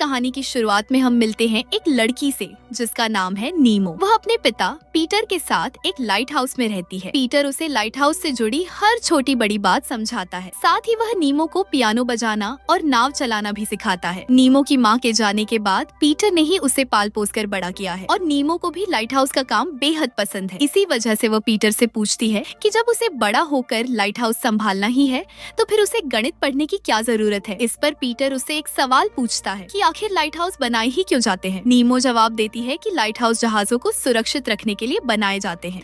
कहानी की शुरुआत में हम मिलते हैं एक लड़की से जिसका नाम है नीमो। वह अपने पिता पीटर के साथ एक लाइट हाउस में रहती है। पीटर उसे लाइट हाउस से जुड़ी हर छोटी बड़ी बात समझाता है। साथ ही वह नीमो को पियानो बजाना और नाव चलाना भी सिखाता है। नीमो की माँ के जाने के बाद पीटर ने ही उसे पाल पोस कर बड़ा किया है और नीमो को भी लाइट हाउस का काम बेहद पसंद है। इसी वजह से वह पीटर से पूछती है कि जब उसे बड़ा होकर लाइट हाउस संभालना ही है तो फिर उसे गणित पढ़ने की क्या जरूरत है। इस पर पीटर उसे एक सवाल पूछता है कि आखिर लाइट हाउस बनाए ही क्यों जाते हैं। नीमो जवाब देती है कि लाइट हाउस जहाजों को सुरक्षित रखने के लिए बनाए जाते हैं,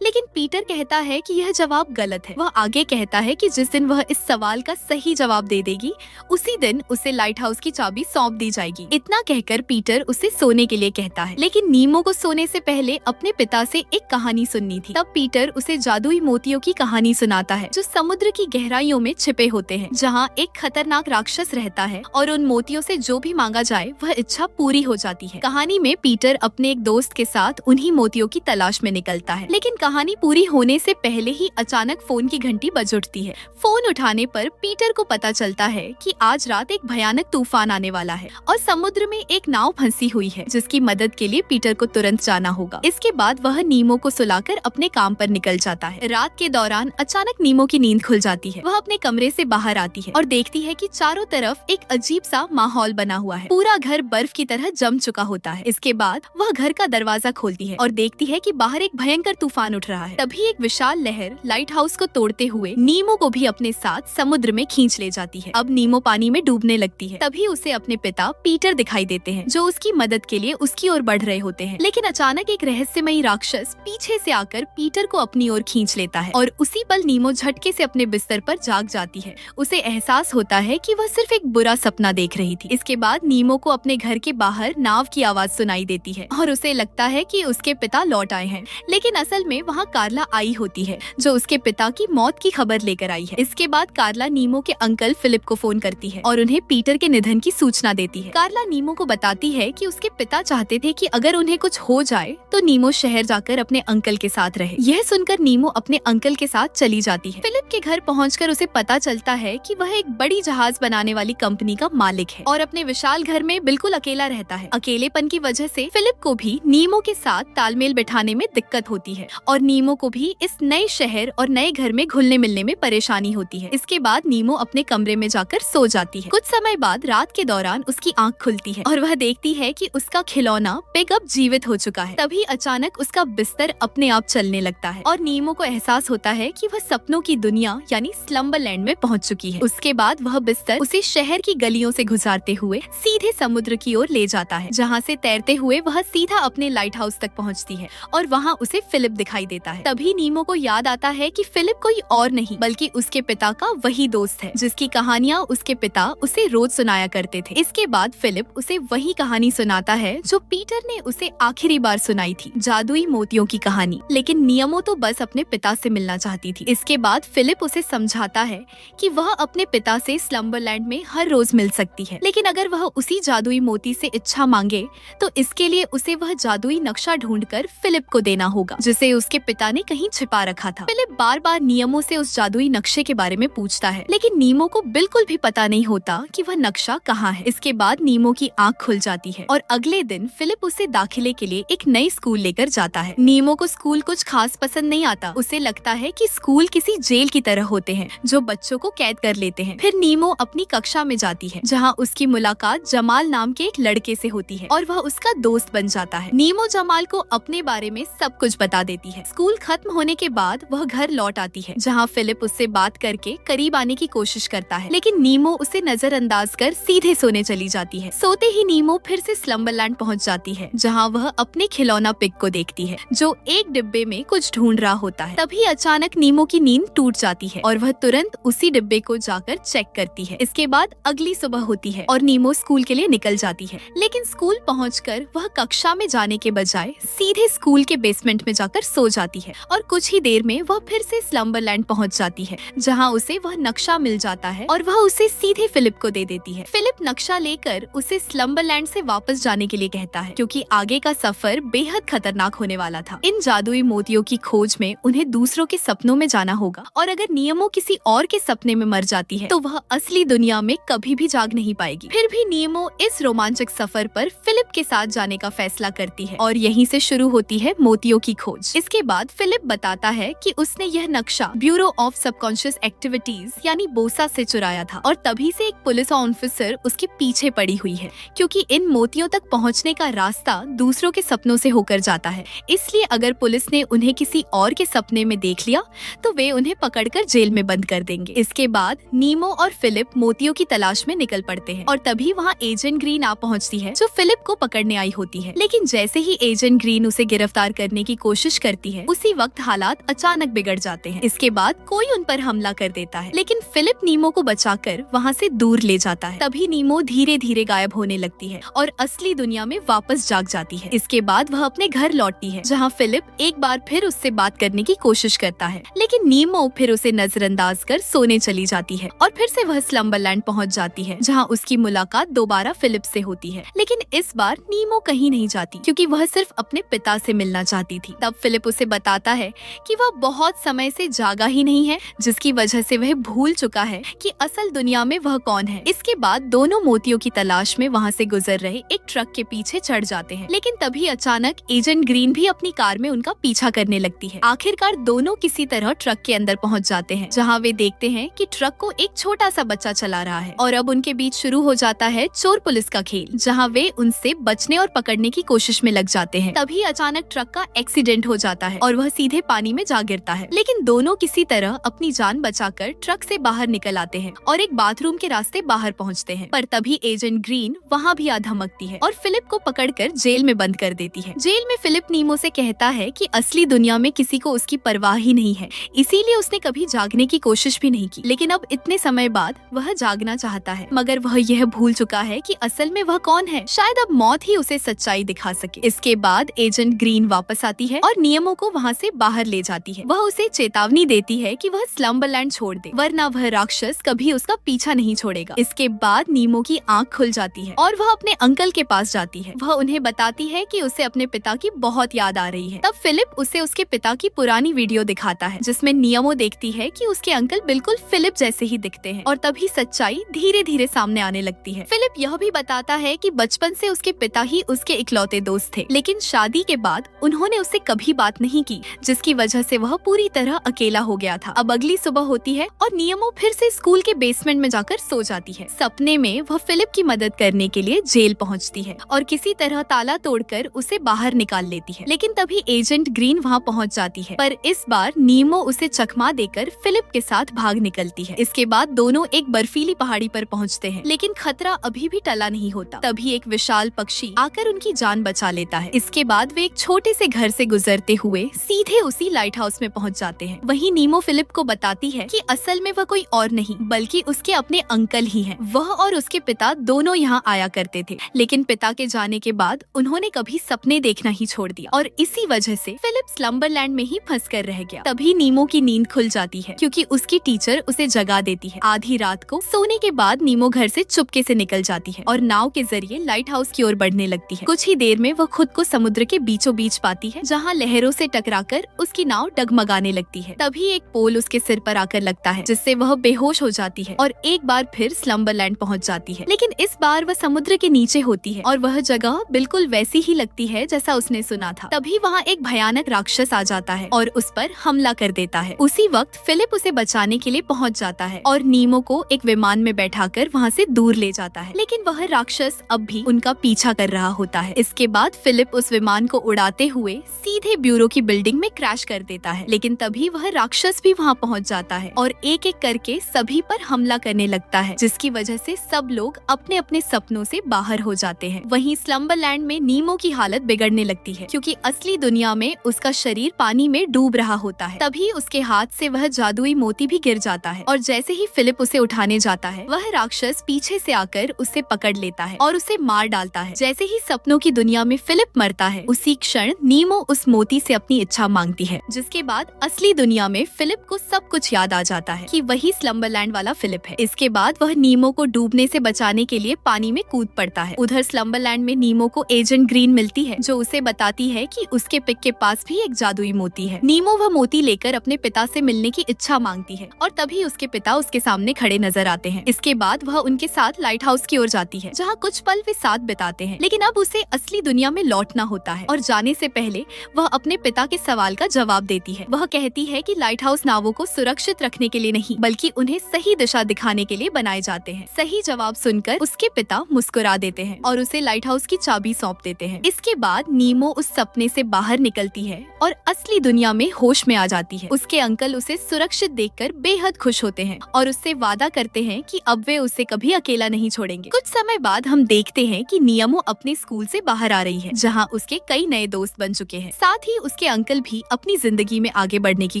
लेकिन पीटर कहता है कि यह जवाब गलत है। वह आगे कहता है कि जिस दिन वह इस सवाल का सही जवाब दे देगी उसी दिन उसे लाइट हाउस की चाबी सौंप दी जाएगी। इतना कहकर पीटर उसे सोने के लिए कहता है, लेकिन नीमो को सोने से पहले अपने पिता से एक कहानी सुननी थी। तब पीटर उसे जादुई मोतियों की कहानी सुनाता है जो समुद्र की गहराइयों में छिपे होते हैं, जहाँ एक खतरनाक राक्षस रहता है और उन मोतियों से जो भी मांगा जाए वह इच्छा पूरी हो जाती है। कहानी में पीटर अपने एक दोस्त के साथ उन्हीं मोतियों की तलाश में निकलता है, लेकिन कहानी पूरी होने से पहले ही अचानक फोन की घंटी बज उठती है। फोन उठाने पर पीटर को पता चलता है कि आज रात एक भयानक तूफान आने वाला है और समुद्र में एक नाव फंसी हुई है जिसकी मदद के लिए पीटर को तुरंत जाना होगा। इसके बाद वह नीमो को सुलाकर अपने काम पर निकल जाता है। रात के दौरान अचानक नीमो की नींद खुल जाती है। वह अपने कमरे से बाहर आती है और देखती है कि चारों तरफ एक अजीब सा माहौल बना हुआ है। पूरा घर बर्फ की तरह जम चुका होता है। इसके बाद वह घर का दरवाजा खोलती है और देखती है कि बाहर एक भयंकर तूफान उठ रहा है। तभी एक विशाल लहर लाइट हाउस को तोड़ते हुए नीमो को भी अपने साथ समुद्र में खींच ले जाती है। अब नीमो पानी में डूबने लगती है। तभी उसे अपने पिता पीटर दिखाई देते हैं जो उसकी मदद के लिए उसकी ओर बढ़ रहे होते हैं, लेकिन अचानक एक रहस्यमयी राक्षस पीछे से आकर पीटर को अपनी ओर खींच लेता है और उसी पल नीमो झटके से अपने बिस्तर पर जाग जाती है। उसे एहसास होता है कि वह सिर्फ एक बुरा सपना देख रही थी। इसके बाद नीमो को अपने घर के बाहर नाव की आवाज सुनाई देती है और उसे लगता है कि उसके पिता लौट आए हैं, लेकिन असल में वहाँ कार्ला आई होती है जो उसके पिता की मौत की खबर लेकर आई है। इसके बाद कार्ला नीमो के अंकल फिलिप को फोन करती है और उन्हें पीटर के निधन की सूचना देती है। कार्ला नीमो को बताती है कि उसके पिता चाहते थे कि अगर उन्हें कुछ हो जाए तो नीमो शहर जाकर अपने अंकल के साथ रहे। यह सुनकर नीमो अपने अंकल के साथ चली जाती है। फिलिप के घर पहुंचकर उसे पता चलता है कि वह एक बड़ी जहाज बनाने वाली कंपनी का मालिक है और अपने विशाल घर में बिल्कुल अकेला रहता है। अकेलेपन की वजह से फिलिप को भी नीमो के साथ तालमेल बिठाने में दिक्कत होती है और नीमो को भी इस नए शहर और नए घर में घुलने मिलने में परेशानी होती है। इसके बाद नीमो अपने कमरे में जाकर सो जाती है। कुछ समय बाद रात के दौरान उसकी आंख खुलती है और वह देखती है कि उसका खिलौना पिग अब जीवित हो चुका है। तभी अचानक उसका बिस्तर अपने आप चलने लगता है और नीमो को एहसास होता है कि वह सपनों की दुनिया यानी स्लम्बरलैंड में पहुंच चुकी है। उसके बाद वह बिस्तर उसे शहर की गलियों से गुजारते हुए सीधे समुद्र की ओर ले जाता है, जहाँ से तैरते हुए वह सीधा अपने लाइट हाउस तक पहुँचती है और वहाँ उसे फिलिप दिखाई देता है। तभी नीमो को याद आता है कि फिलिप कोई और नहीं बल्कि उसके पिता का वही दोस्त है जिसकी कहानियाँ उसके पिता उसे रोज सुनाया करते थे। इसके बाद फिलिप उसे वही कहानी सुनाता है जो पीटर ने उसे आखिरी बार सुनाई थी, जादुई मोतियों की कहानी। लेकिन नियमो तो बस अपने पिता से मिलना चाहती थी। इसके बाद फिलिप उसे समझाता है कि वह अपने पिता से स्लम्बरलैंड में हर रोज मिल सकती है, लेकिन अगर वह उसी जादुई मोती से इच्छा मांगे तो इसके लिए उसे वह जादुई नक्शा ढूंढकर फिलिप को देना होगा जिसे उसके पिता ने कहीं छिपा रखा था। फिलिप बार बार नियमों से उस जादुई नक्शे के बारे में पूछता है, लेकिन नीमो को बिल्कुल भी पता नहीं होता कि वह नक्शा कहाँ है। इसके बाद नीमो की आंख खुल जाती है और अगले दिन फिलिप उसे दाखिले के लिए एक नई स्कूल लेकर जाता है। नीमो को स्कूल कुछ खास पसंद नहीं आता। उसे लगता है कि स्कूल किसी जेल की तरह होते हैं जो बच्चों को कैद कर लेते हैं। फिर नीमो अपनी कक्षा में जाती है जहाँ उसकी मुलाकात जमाल नाम के एक लड़के से होती है और वह उसका दोस्त बन जाता है। नीमो जमाल को अपने बारे में सब कुछ बता देती है। स्कूल खत्म होने के बाद वह घर लौट आती है जहाँ फिलिप उससे बात करके करीब आने की कोशिश करता है, लेकिन नीमो उसे नजरअंदाज कर सीधे सोने चली जाती है। सोते ही नीमो फिर से स्लम्बरलैंड पहुँच जाती है जहाँ वह अपने खिलौना पिग को देखती है जो एक डिब्बे में कुछ ढूंढ रहा होता है। तभी अचानक नीमो की नींद टूट जाती है और वह तुरंत उसी डिब्बे को जाकर चेक करती है। इसके बाद अगली सुबह होती है और नीमो स्कूल के लिए निकल जाती है, लेकिन स्कूल पहुँचकर वह कक्षा में जाने के बजाय सीधे स्कूल के बेसमेंट में जाकर सो जाती है और कुछ ही देर में वह फिर से स्लम्बरलैंड पहुंच जाती है, जहां उसे वह नक्शा मिल जाता है और वह उसे सीधे फिलिप को दे देती है। फिलिप नक्शा लेकर उसे स्लम्बरलैंड से वापस जाने के लिए कहता है, क्योंकि आगे का सफर बेहद खतरनाक होने वाला था। इन जादुई मोतियों की खोज में उन्हें दूसरों के सपनों में जाना होगा और अगर नीमो किसी और के सपने में मर जाती है तो वह असली दुनिया में कभी भी जाग नहीं पाएगी। फिर भी नीमो इस रोमांचक सफर पर फिलिप के साथ जाने का फैसला करती है और यहीं से शुरू होती है मोतियों की खोज। इसके बाद फिलिप बताता है कि उसने यह नक्शा ब्यूरो ऑफ सबकॉन्शियस एक्टिविटीज यानी बोसा से चुराया था और तभी से एक पुलिस ऑफिसर उसके पीछे पड़ी हुई है, क्योंकि इन मोतियों तक पहुंचने का रास्ता दूसरों के सपनों से होकर जाता है। इसलिए अगर पुलिस ने उन्हें किसी और के सपने में देख लिया तो वे उन्हें पकड़कर जेल में बंद कर देंगे। इसके बाद नीमो और फिलिप मोतियों की तलाश में निकल पड़ते हैं और तभी वहाँ एजेंट ग्रीन आ पहुँचती है, जो फिलिप को पकड़ने आई होती है। लेकिन जैसे ही एजेंट ग्रीन उसे गिरफ्तार करने की कोशिश करती है, उसी वक्त हालात अचानक बिगड़ जाते हैं। इसके बाद कोई उन पर हमला कर देता है, लेकिन फिलिप नीमो को बचाकर वहाँ से दूर ले जाता है। तभी नीमो धीरे धीरे गायब होने लगती है और असली दुनिया में वापस जाग जाती है। इसके बाद वह अपने घर लौटती है, जहाँ फिलिप एक बार फिर उससे बात करने की कोशिश करता है, लेकिन नीमो फिर उसे नजरअंदाज कर सोने चली जाती है और फिर से वह स्लम्बरलैंड पहुँच जाती है, जहाँ उसकी मुलाकात दोबारा फिलिप से होती है। लेकिन इस बार नीमो कहीं नहीं जाती, क्योंकि वह सिर्फ अपने पिता से मिलना चाहती थी। तब फिलिप उसे बताता है कि वह बहुत समय से जागा ही नहीं है, जिसकी वजह से वह भूल चुका है कि असल दुनिया में वह कौन है। इसके बाद दोनों मोतियों की तलाश में वहाँ से गुजर रहे एक ट्रक के पीछे चढ़ जाते हैं, लेकिन तभी अचानक एजेंट ग्रीन भी अपनी कार में उनका पीछा करने लगती है। आखिरकार दोनों किसी तरह ट्रक के अंदर पहुँच जाते हैं, जहाँ वे देखते हैं कि ट्रक को एक छोटा सा बच्चा चला रहा है और अब उनके बीच शुरू हो जाता है चोर पुलिस का खेल, जहाँ वे उनसे बचने और पकड़ने की कोशिश में लग जाते हैं। तभी अचानक ट्रक का एक्सीडेंट हो जाता है और वह सीधे पानी में जा गिरता है, लेकिन दोनों किसी तरह अपनी जान बचाकर ट्रक से बाहर निकल आते हैं और एक बाथरूम के रास्ते बाहर पहुंचते हैं। पर तभी एजेंट ग्रीन वहां भी आ धमकती है और फिलिप को पकड़कर जेल में बंद कर देती है। जेल में फिलिप नीमो से कहता है कि असली दुनिया में किसी को उसकी परवाह ही नहीं है, इसीलिए उसने कभी जागने की कोशिश भी नहीं की। लेकिन अब इतने समय बाद वह जागना चाहता है, मगर वह यह भूल चुका है कि असल में वह कौन है। शायद अब मौत ही उसे सच्चाई दिखा सके। इसके बाद एजेंट ग्रीन वापस आती है और नियमों को वहाँ से बाहर ले जाती है। वह उसे चेतावनी देती है कि वह स्लम्बरलैंड छोड़ दे, वरना वह राक्षस कभी उसका पीछा नहीं छोड़ेगा। इसके बाद नीमो की आंख खुल जाती है और वह अपने अंकल के पास जाती है। वह उन्हें बताती है कि उसे अपने पिता की बहुत याद आ रही है। तब फिलिप उसे उसके पिता की पुरानी वीडियो दिखाता है, जिसमें नियमो देखती है कि उसके अंकल बिल्कुल फिलिप जैसे ही दिखते हैं और तभी सच्चाई धीरे धीरे सामने आने लगती है। फिलिप यह भी बताता है कि बचपन से उसके पिता ही उसके इकलौते दोस्त थे, लेकिन शादी के बाद उन्होंने उससे कभी बात नहीं की, जिसकी वजह से वह पूरी तरह अकेला हो गया था। अब अगली सुबह होती है और नियमो फिर से स्कूल के बेसमेंट में जाकर सो जाती है। सपने में वह फिलिप की मदद करने के लिए जेल पहुंचती है और किसी तरह ताला तोड़कर उसे बाहर निकाल लेती है। लेकिन तभी एजेंट ग्रीन वहां पहुंच जाती है, पर इस बार नीमो उसे चकमा देकर फिलिप के साथ भाग निकलती है। इसके बाद दोनों एक बर्फीली पहाड़ी पर पहुंचते हैं, लेकिन खतरा अभी भी टला नहीं होता। तभी एक विशाल पक्षी आकर उनकी जान बचा लेता है। इसके बाद वे एक छोटे से घर से गुजरते हुए सीधे उसी लाइट हाउस में पहुंच जाते हैं। वहीं नीमो फिलिप को बताती है कि असल में वह कोई और नहीं बल्कि उसके अपने अंकल ही हैं। वह और उसके पिता दोनों यहाँ आया करते थे, लेकिन पिता के जाने के बाद उन्होंने कभी सपने देखना ही छोड़ दिया और इसी वजह से फिलिप स्लम्बरलैंड में ही फंस कर रह गया। तभी नीमो की नींद खुल जाती है, क्योंकि उसकी टीचर उसे जगा देती है। आधी रात को सोने के बाद नीमो घर से चुपके से निकल जाती है और नाव के जरिए लाइट हाउस की ओर बढ़ने लगती है। कुछ ही देर में वह खुद को समुद्र के बीचों बीच पाती है, जहाँ लहरों से टकराकर उसकी नाव डगमगाने लगती है। तभी एक पोल उसके सिर पर आकर लगता है, जिससे वह बेहोश हो जाती है और एक बार फिर स्लम्बरलैंड पहुंच जाती है। लेकिन इस बार वह समुद्र के नीचे होती है और वह जगह बिल्कुल वैसी ही लगती है जैसा उसने सुना था। तभी वहाँ एक भयानक राक्षस आ जाता है और उस पर हमला कर देता है। उसी वक्त फिलिप उसे बचाने के लिए पहुंच जाता है और नीमो को एक विमान में बैठाकर वहाँ से दूर ले जाता है, लेकिन वह राक्षस अब भी उनका पीछा कर रहा होता है। इसके बाद फिलिप उस विमान को उड़ाते हुए सीधे ब्यूरो की बिल्डिंग में क्रैश कर देता है, लेकिन तभी वह राक्षस भी वहाँ पहुँच जाता है और एक एक करके सभी पर हमला करने लगता है, जिसकी वजह से सब लोग अपने अपने सपनों से बाहर हो जाते हैं। वहीं स्लम्बरलैंड में नीमो की हालत बिगड़ने लगती है, क्योंकि असली दुनिया में उसका शरीर पानी में डूब रहा होता है। तभी उसके हाथ से वह जादुई मोती भी गिर जाता है और जैसे ही फिलिप उसे उठाने जाता है, वह राक्षस पीछे से आकर उसे पकड़ लेता है और उसे मार डालता है। जैसे ही सपनों की दुनिया में फिलिप मरता है, उसी क्षण नीमो उस मोती से अपनी इच्छा मांगती है, जिसके बाद असली दुनिया में फिलिप को सब कुछ याद आ जाता है कि वही स्लम्बरलैंड वाला फिलिप है। इसके बाद वह नीमो को डूबने से बचाने के लिए पानी में कूद पड़ता है। उधर स्लम्बरलैंड में नीमो को एजेंट ग्रीन मिलती है, जो उसे बताती है कि उसके पिक के पास भी एक जादुई मोती है। नीमो वह मोती लेकर अपने पिता से मिलने की इच्छा मांगती है और तभी उसके पिता उसके सामने खड़े नजर आते हैं। इसके बाद वह उनके साथ लाइट हाउस की ओर जाती है, जहाँ कुछ पल वे साथ बिताते हैं। लेकिन अब उसे असली दुनिया में लौटना होता है और जाने से पहले वह अपने पिता के सवाल का जवाब देती है। वह कहती है कि लाइट हाउस नावों को सुरक्षित रखने के लिए नहीं, बल्कि उन्हें सही दिशा दिखाने के लिए बनाए जाते हैं। सही जवाब सुनकर उसके पिता मुस्कुरा देते हैं और उसे लाइट हाउस की चाबी सौंप देते हैं। इसके बाद नीमो उस सपने से बाहर निकलती है और असली दुनिया में होश में आ जाती है। उसके अंकल उसे सुरक्षित देखकर बेहद खुश होते हैं और उससे वादा करते हैं कि अब वे उसे कभी अकेला नहीं छोड़ेंगे। कुछ समय बाद हम देखते हैं कि नियमो अपने स्कूल से बाहर आ रही है, जहाँ उसके कई नए दोस्त बन चुके हैं। साथ ही उसके अंकल भी अपनी जिंदगी में आगे बढ़ने की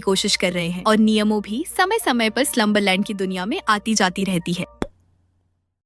कोशिश कर रहे हैं और नियमो भी समय समय पर स्लम्बरलैंड की दुनिया में आती जाती रहती है।